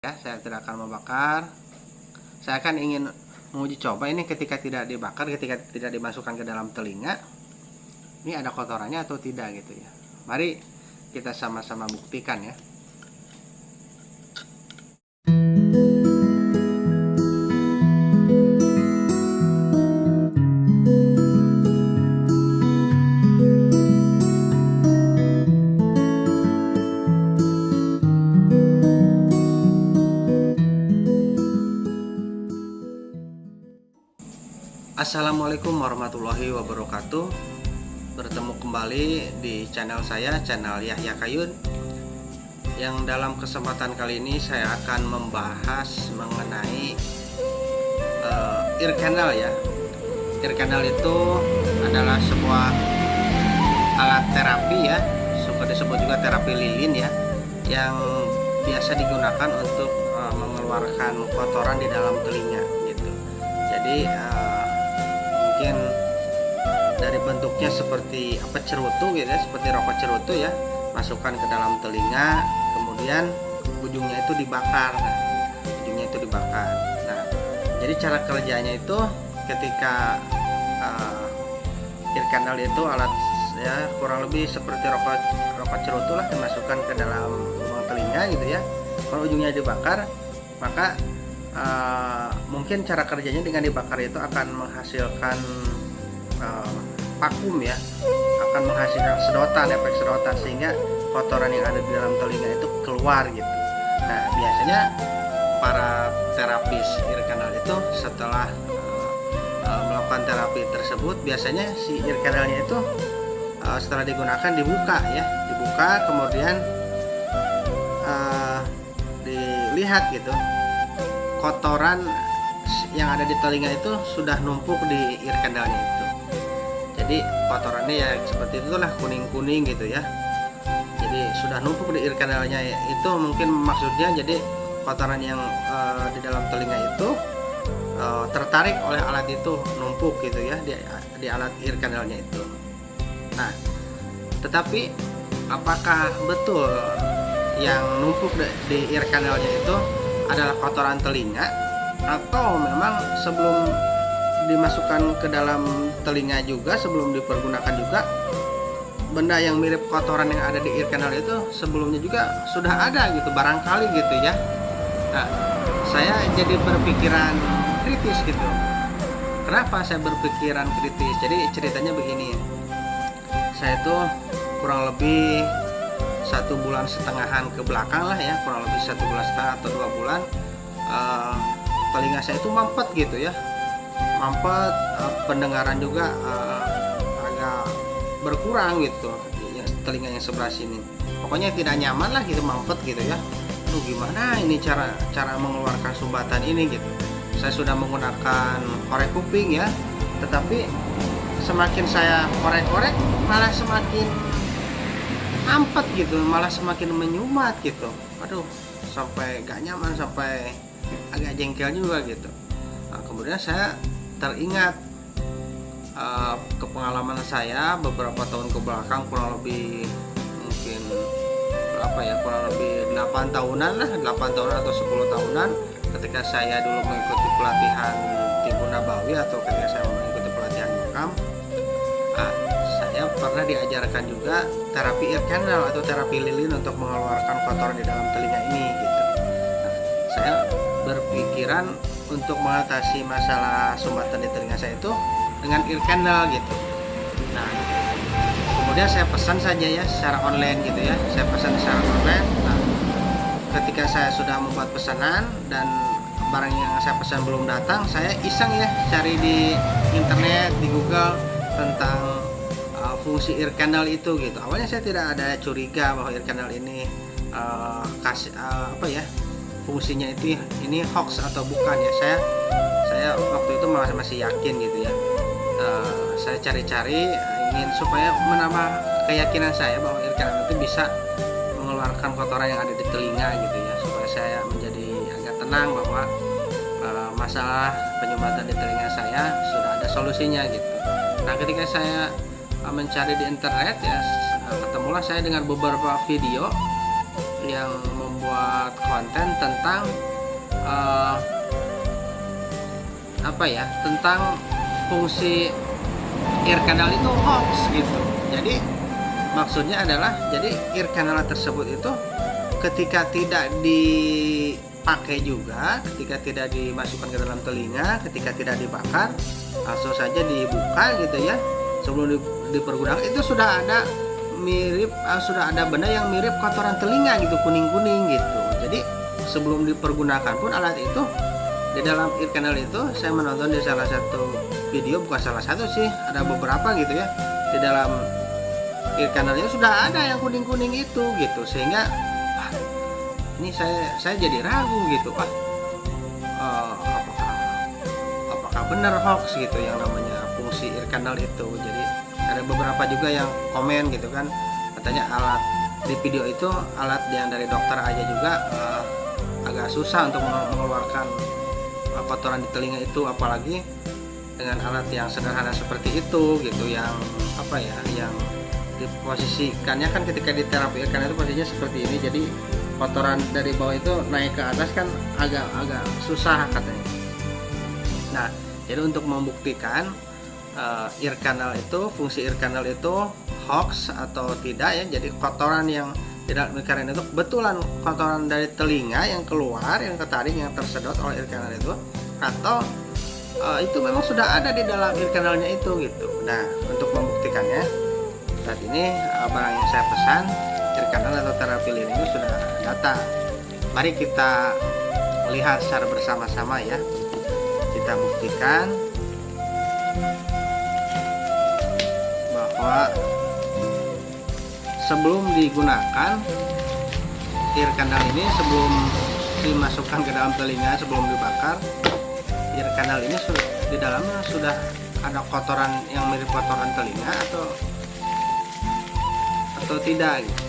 Ya, saya tidak akan membakar. Saya akan ingin menguji coba ini ketika tidak dibakar, ketika tidak dimasukkan ke dalam telinga, ini ada kotorannya atau tidak gitu ya. Mari kita sama-sama buktikan ya. Assalamualaikum warahmatullahi wabarakatuh. Bertemu kembali di channel saya, channel Yahya Kayun. Yang dalam kesempatan kali ini saya akan membahas mengenai ear canal ya. Ear canal itu adalah sebuah alat terapi ya, suka disebut juga terapi lilin ya, yang biasa digunakan untuk mengeluarkan kotoran di dalam telinga gitu. Jadi mungkin dari bentuknya seperti cerutu gitu ya, seperti rokok cerutu ya, masukkan ke dalam telinga, kemudian ujungnya itu dibakar. Nah, jadi cara kerjanya itu ketika ear canal itu alat ya kurang lebih seperti rokok cerutu lah, dimasukkan ke dalam lubang telinga gitu ya. Kalau ujungnya dibakar, maka mungkin cara kerjanya dengan dibakar itu akan menghasilkan vakum ya, akan menghasilkan sedotan, efek sedotan, sehingga kotoran yang ada di dalam telinga itu keluar gitu. Nah, biasanya para terapis ear canal itu setelah melakukan terapi tersebut, biasanya si ear canalnya itu setelah digunakan dibuka, kemudian dilihat gitu, kotoran yang ada di telinga itu sudah numpuk di ear canalnya itu. Jadi kotorannya ya seperti itulah, kuning-kuning gitu ya. Jadi sudah numpuk di ear canalnya itu, mungkin maksudnya jadi kotoran yang di dalam telinga itu tertarik oleh alat itu, numpuk gitu ya di alat ear canalnya itu. Nah, tetapi apakah betul yang numpuk di ear canalnya itu adalah kotoran telinga, atau memang sebelum dimasukkan ke dalam telinga juga, sebelum dipergunakan juga, benda yang mirip kotoran yang ada di ear canal itu sebelumnya juga sudah ada gitu, barangkali gitu ya. Nah, saya jadi berpikiran kritis gitu. Kenapa saya berpikiran kritis? Jadi ceritanya begini, saya tuh kurang lebih 1,5 bulan ke belakang lah ya, kurang lebih 1,5 bulan atau 2 bulan, telinga saya itu mampet gitu ya, pendengaran juga agak berkurang gitu, telinga yang sebelah sini pokoknya tidak nyaman lah gitu, mampet gitu ya. Aduh, gimana ini cara mengeluarkan sumbatan ini gitu. Saya sudah menggunakan korek kuping ya, tetapi semakin saya korek-korek malah semakin ampet gitu, malah semakin menyumat gitu. Aduh, sampai gak nyaman, sampai agak jengkel juga gitu. Nah, kemudian saya teringat ke pengalaman saya beberapa tahun ke belakang, kurang lebih mungkin kurang lebih 8 tahunan lah, 8 tahun atau 10 tahunan, ketika saya dulu mengikuti pelatihan Tibu Nabawi, atau ketika saya mengikuti pelatihan makam, saya pernah diajarkan juga terapi ear canal atau terapi lilin untuk mengeluarkan kotoran di dalam telinga ini gitu. Nah, saya berpikiran untuk mengatasi masalah sumbatan di telinga saya itu dengan ear canal gitu. Nah, kemudian saya pesan saja ya secara online gitu ya, saya pesan secara online. Nah, ketika saya sudah membuat pesanan dan barang yang saya pesan belum datang, saya iseng ya cari di internet, di Google, tentang fungsi ear canal itu gitu. Awalnya saya tidak ada curiga bahwa ear canal ini fungsinya itu ini hoax atau bukan ya. Saya waktu itu masih yakin gitu ya. Saya cari-cari ingin supaya menambah keyakinan saya bahwa ear canal itu bisa mengeluarkan kotoran yang ada di telinga gitu ya, supaya saya menjadi agak tenang bahwa masalah penyumbatan di telinga saya sudah ada solusinya gitu. Nah, ketika saya mencari di internet ya, ketemulah saya dengan beberapa video yang membuat konten tentang tentang fungsi ear canal itu hoax gitu. Jadi maksudnya adalah, jadi ear canal tersebut itu ketika tidak dipakai juga, ketika tidak dimasukkan ke dalam telinga, ketika tidak dibakar, langsung saja dibuka gitu ya, sebelum dipergunakan itu sudah ada benda yang mirip kotoran telinga gitu, kuning-kuning gitu. Jadi sebelum dipergunakan pun alat itu di dalam ear canal itu, saya menonton di salah satu video, bukan salah satu sih, ada beberapa gitu ya, di dalam ear canalnya sudah ada yang kuning-kuning itu gitu, sehingga ini saya jadi ragu gitu, apakah benar hoax gitu yang namanya fungsi ear canal itu. Jadi ada beberapa juga yang komen gitu kan, katanya alat di video itu, alat yang dari dokter aja juga agak susah untuk mengeluarkan kotoran di telinga itu, apalagi dengan alat yang sederhana seperti itu gitu, yang yang diposisikannya kan ketika di terapi ear canal itu posisinya seperti ini, jadi kotoran dari bawah itu naik ke atas kan agak susah katanya. Nah, jadi untuk membuktikan ear canal itu, fungsi ear canal itu hoax atau tidak ya, jadi kotoran yang tidak mekarin itu kebetulan kotoran dari telinga yang keluar, yang ketarik, yang tersedot oleh ear canal itu, atau itu memang sudah ada di dalam ear canalnya itu gitu. Nah, untuk membuktikannya, saat ini barang yang saya pesan, ear canal atau terapi lilin ini sudah datang. Mari kita lihat secara bersama-sama ya, kita buktikan bahwa sebelum digunakan ear canal ini, sebelum dimasukkan ke dalam telinga, sebelum dibakar, ear canal ini di dalamnya sudah ada kotoran yang mirip kotoran telinga atau tidak gitu.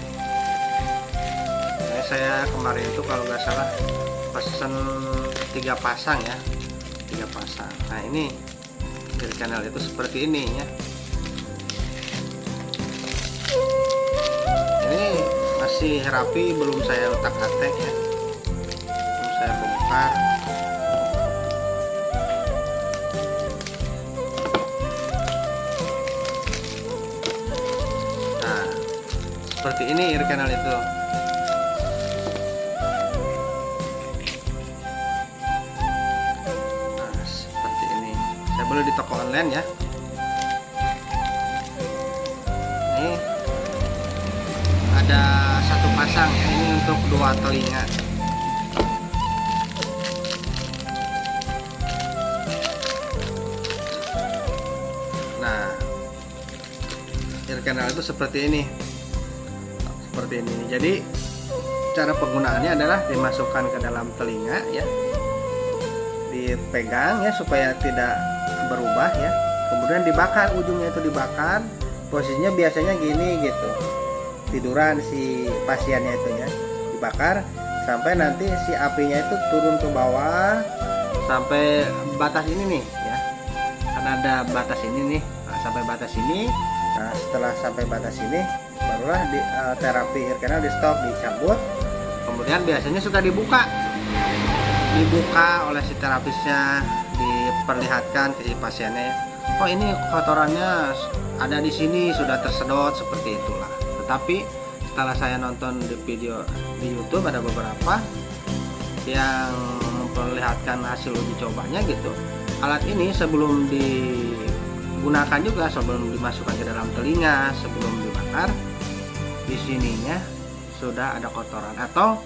Saya kemarin itu kalau nggak salah pesan 3 pasang ya, 3 pasang. Nah, ini ear canal itu seperti ini ya. Ini masih rapi, belum saya letak-letak ya, belum saya bongkar. Nah, seperti ini ear canal itu. Nah, seperti ini. Saya beli di toko online ya. Ini ada 1 pasang ya, ini untuk 2 telinga. Nah, ear canal itu seperti ini, jadi cara penggunaannya adalah dimasukkan ke dalam telinga ya, dipegang ya supaya tidak berubah ya, kemudian dibakar, ujungnya itu dibakar. Posisinya biasanya gini gitu, tiduran si pasiennya itu ya, dibakar sampai nanti si apinya itu turun ke bawah sampai batas ini nih ya, kan ada batas ini nih, sampai batas ini. Nah, setelah sampai batas ini barulah terapi ear canal di stop, dicabut, kemudian biasanya suka dibuka oleh si terapisnya, diperlihatkan ke si pasiennya, oh ini kotorannya ada di sini, sudah tersedot, seperti itulah. Tetapi setelah saya nonton di video di YouTube, ada beberapa yang memperlihatkan hasil uji cobanya gitu, alat ini sebelum digunakan juga, sebelum dimasukkan ke dalam telinga, sebelum dibakar, di sininya sudah ada kotoran, atau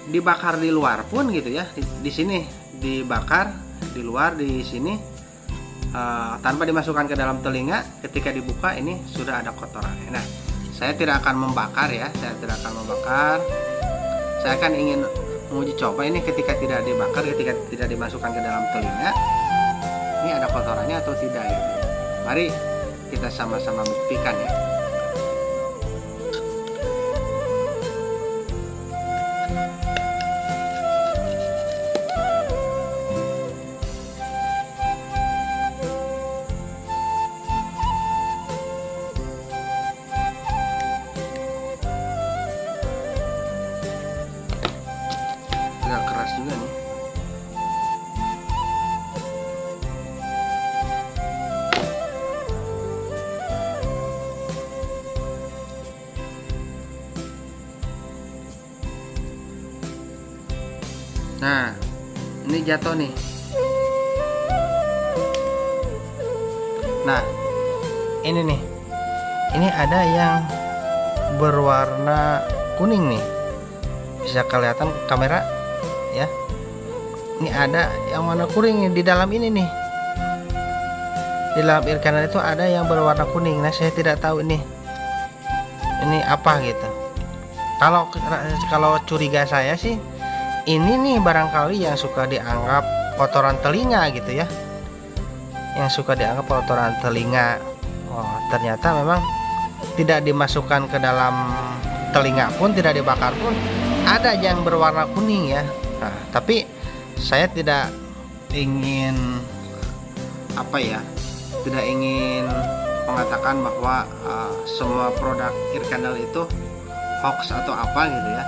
dibakar di luar pun gitu ya, di sini dibakar di luar, di sini tanpa dimasukkan ke dalam telinga, ketika dibuka ini sudah ada kotoran. Nah, saya tidak akan membakar ya, saya akan ingin menguji coba ini ketika tidak dibakar, ketika tidak dimasukkan ke dalam telinga, ini ada kotorannya atau tidak ya. Mari kita sama-sama buktikan ya. Nah, ini jatuh nih. Nah, ini nih. Ini ada yang berwarna kuning nih. Bisa kelihatan kamera ya. Ini ada yang warna kuning nih di dalam ini nih. Di dalam air canal itu ada yang berwarna kuning. Nah, saya tidak tahu ini apa gitu. Kalau curiga saya sih ini nih barangkali yang suka dianggap kotoran telinga gitu ya. Yang suka dianggap kotoran telinga. Oh, ternyata memang tidak dimasukkan ke dalam telinga pun, tidak dibakar pun ada yang berwarna kuning ya. Nah, tapi saya tidak ingin tidak ingin mengatakan bahwa semua produk ear candle itu hoax atau apa gitu ya.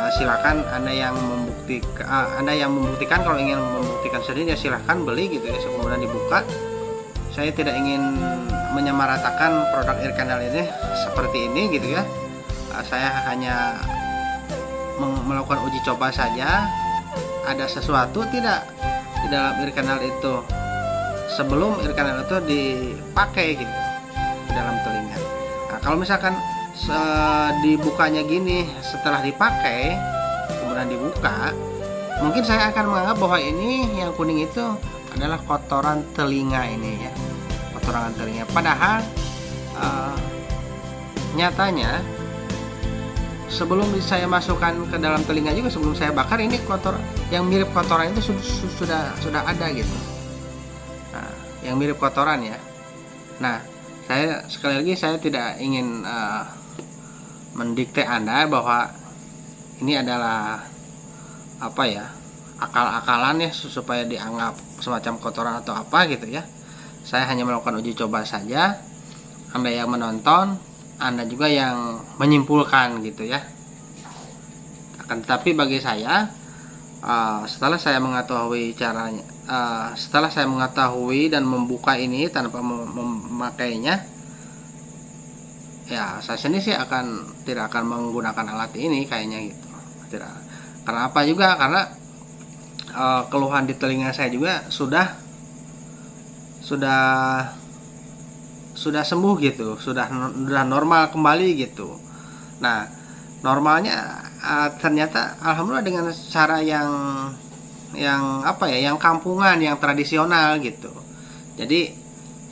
Silakan Anda yang membuktikan, kalau ingin membuktikan sendiri ya silahkan beli gitu ya, kemudian dibuka. Saya tidak ingin menyamaratakan produk ear candle ini seperti ini gitu ya. Saya hanya melakukan uji coba saja. Ada sesuatu tidak di dalam ear candle itu sebelum ear candle itu dipakai gitu di dalam telinga. Nah, kalau misalkan dibukanya gini setelah dipakai kemudian dibuka, mungkin saya akan menganggap bahwa ini yang kuning itu adalah kotoran telinga ini ya, kotoran telinga. Padahal nyatanya sebelum saya masukkan ke dalam telinga juga, sebelum saya bakar, ini kotor yang mirip kotoran itu sudah ada gitu. Nah, yang mirip kotoran ya. Nah, saya sekali lagi saya tidak ingin mendikte Anda bahwa ini adalah akal-akalan ya supaya dianggap semacam kotoran atau apa gitu ya. Saya hanya melakukan uji coba saja. Anda yang menonton, Anda juga yang menyimpulkan gitu ya. Akan tetapi bagi saya, setelah saya mengetahui caranya, setelah saya mengetahui dan membuka ini tanpa memakainya, ya saya sendiri sih tidak akan menggunakan alat ini kayaknya gitu. Tidak. Karena apa juga? Karena keluhan di telinga saya juga sudah sembuh gitu, sudah normal kembali gitu. Nah, normalnya ternyata alhamdulillah dengan cara yang kampungan, yang tradisional gitu. Jadi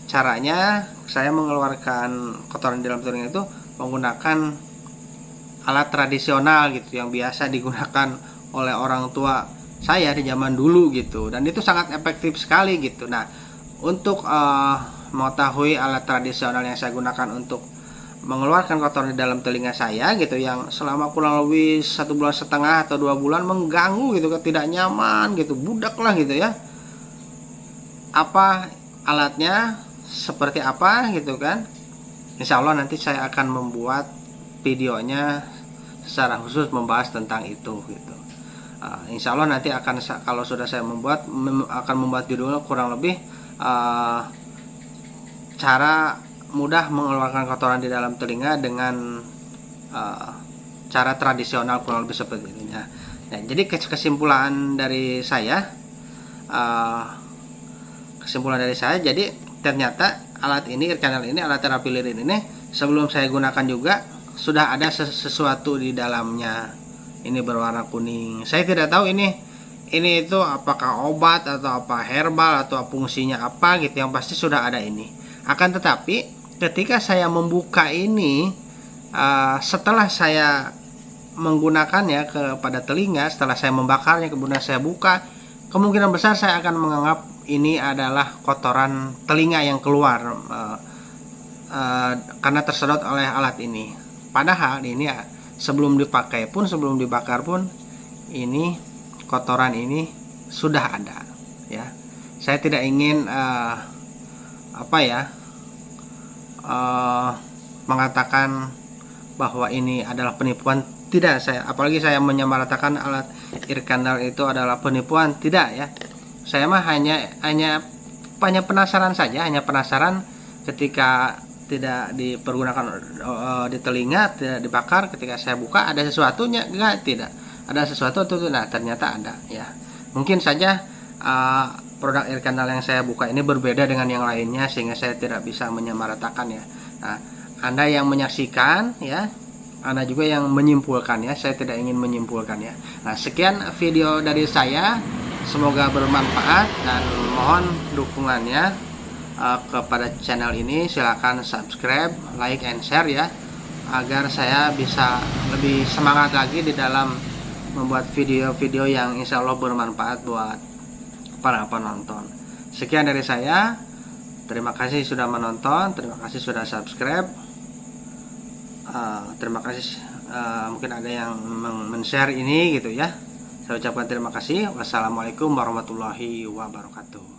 caranya saya mengeluarkan kotoran di dalam telinga itu menggunakan alat tradisional gitu, yang biasa digunakan oleh orang tua saya di zaman dulu gitu, dan itu sangat efektif sekali gitu. Nah, untuk mengetahui alat tradisional yang saya gunakan untuk mengeluarkan kotoran di dalam telinga saya gitu, yang selama kurang lebih 1,5 bulan atau 2 bulan mengganggu gitu, tidak nyaman gitu, budak lah gitu ya. Apa alatnya, seperti apa gitu kan? Insya Allah nanti saya akan membuat videonya secara khusus membahas tentang itu gitu. Insya Allah nanti akan, kalau sudah saya akan membuat judulnya kurang lebih cara mudah mengeluarkan kotoran di dalam telinga dengan cara tradisional, kurang lebih seperti itu. Nah, jadi kesimpulan dari saya, jadi ternyata alat ini, ear candle ini, alat terapi lilin ini, sebelum saya gunakan juga sudah ada sesuatu di dalamnya. Ini berwarna kuning. Saya tidak tahu ini itu apakah obat atau apa, herbal atau fungsinya apa gitu. Yang pasti sudah ada ini. Akan tetapi ketika saya membuka ini, setelah saya menggunakannya kepada telinga, setelah saya membakarnya kemudian saya buka, kemungkinan besar saya akan menganggap ini adalah kotoran telinga yang keluar karena tersedot oleh alat ini. Padahal ini sebelum dipakai pun, sebelum dibakar pun, ini kotoran ini sudah ada ya. Saya tidak ingin mengatakan bahwa ini adalah penipuan. Tidak, apalagi saya menyamaratakan alat ear candle itu adalah penipuan, tidak ya. Saya mah hanya penasaran saja, hanya penasaran ketika tidak dipergunakan di telinga, tidak dibakar, ketika saya buka ada sesuatunya, tidak. ada sesuatu tuh, nah ternyata ada ya. Mungkin saja produk air kanal yang saya buka ini berbeda dengan yang lainnya sehingga saya tidak bisa menyamaratakan ya. Nah, Anda yang menyaksikan ya, Anda juga yang menyimpulkan ya. Saya tidak ingin menyimpulkan ya. Nah, sekian video dari saya. Semoga bermanfaat dan mohon dukungannya kepada channel ini. Silahkan subscribe, like, and share ya, agar saya bisa lebih semangat lagi di dalam membuat video-video yang insya Allah bermanfaat buat para penonton. Sekian dari saya. Terima kasih sudah menonton, terima kasih sudah subscribe, terima kasih mungkin ada yang men-share ini gitu ya. Saya ucapkan terima kasih. Wassalamualaikum warahmatullahi wabarakatuh.